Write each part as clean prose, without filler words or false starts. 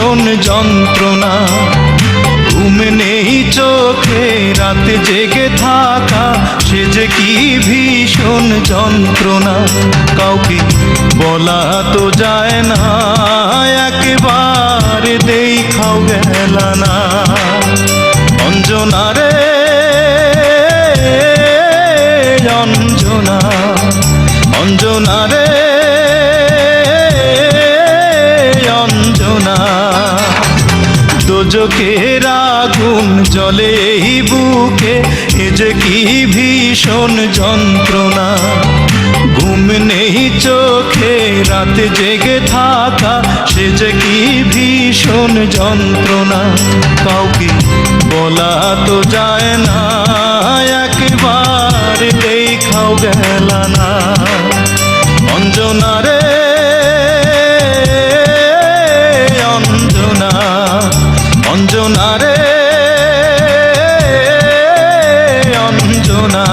ভীষণ যন্ত্রণা। ঘুম নেই চোখে রাত জেগে থাকা, সে যে কি ভীষণ যন্ত্রণা। কাউকে বলা তো যায় না, একবার দেখাও গেল না। অঞ্জনা রে অঞ্জনা, অঞ্জনা রে অঞ্জনা। দোজখের আগুন জ্বলে এই বুকে, এ যে কি ভীষণ যন্ত্রণা। ঘুম নেই চোখে রাত জেগে থাকা, সে যে কি ভীষণ যন্ত্রণা। কাউকে বলা তো যায় না, একবার দেখাও গেল না। অঞ্জনা রে অঞ্জনা, অঞ্জনা রে অঞ্জনা।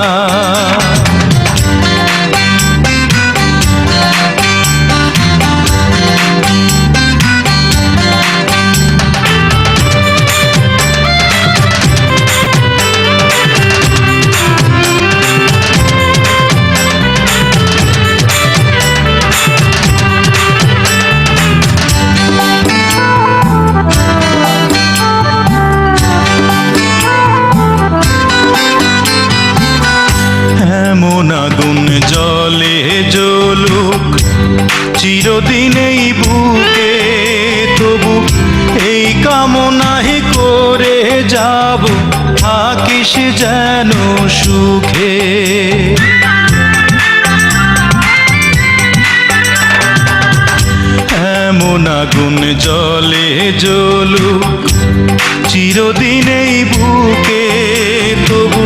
এমন আগুন জ্বলে জ্বলুক চিরদিন এই বুকে, তবু এই কামনাই করে যাব, থাকিস যেন সুখে। এমন আগুন জ্বলে জ্বলুক চিরদিন এই বুকে, তবু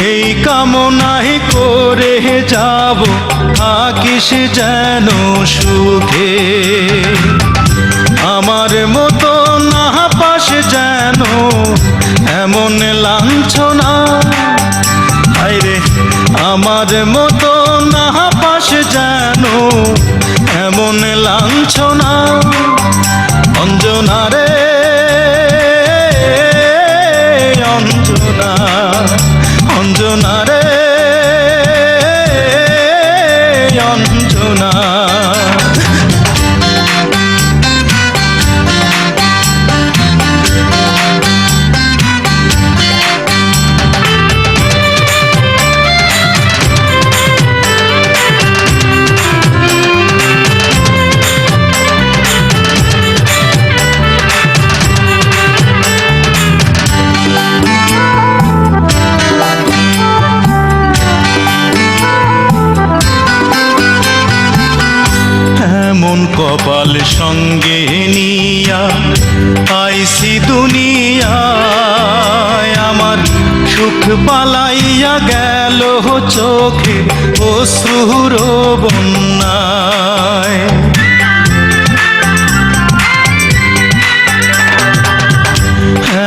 এই কামনাই করে যাব, থাকিস যেন সুখে। আমার মতো না পাশ যেন এমন লাঞ্ছনা, হায়রে আমার মতো না পাশ যেন এমন লাঞ্ছনা। অঞ্জনা রে অঞ্জনা, অঞ্জনা রে অঞ্জনা। এমন কপাল সঙ্গে নিয়া আইসি দুনিয়ায়, আমার সুখ পালাইয়া গেল চোখে অশ্রুর বন্যায়।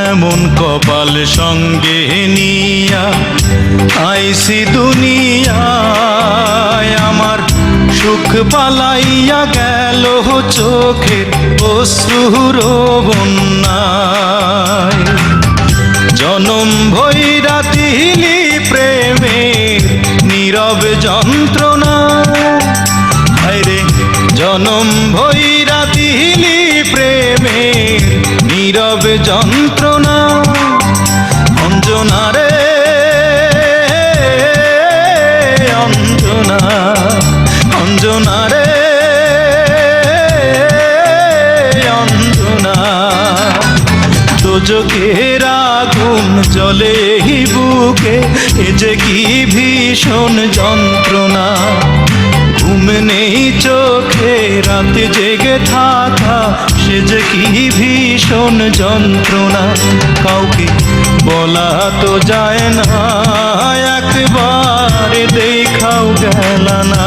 এমন কপাল সঙ্গে নিয়া আইসি দুনিয়ায়, আমার সুখ পালাইয়া গেল চোখের অশ্রুর বন্যায়। জনম ভৈরা দিলি প্রেমের নীরব যন্ত্রণা, হায়রে জনম ভৈরা দিলি প্রেমের নীরব যন্ত্রণা। অঞ্জনা রে অঞ্জনা, অঞ্জনা রে অঞ্জনা। দোজখের আগুন জ্বলে বুকে, এ যে কি ভীষণ যন্ত্রণা। ঘুম নেই চোখে রাত জেগে থাকা, সে যে কি ভীষণ যন্ত্রণা। কাউকে বলা তো যায় না, একবার দেখাও গেল না।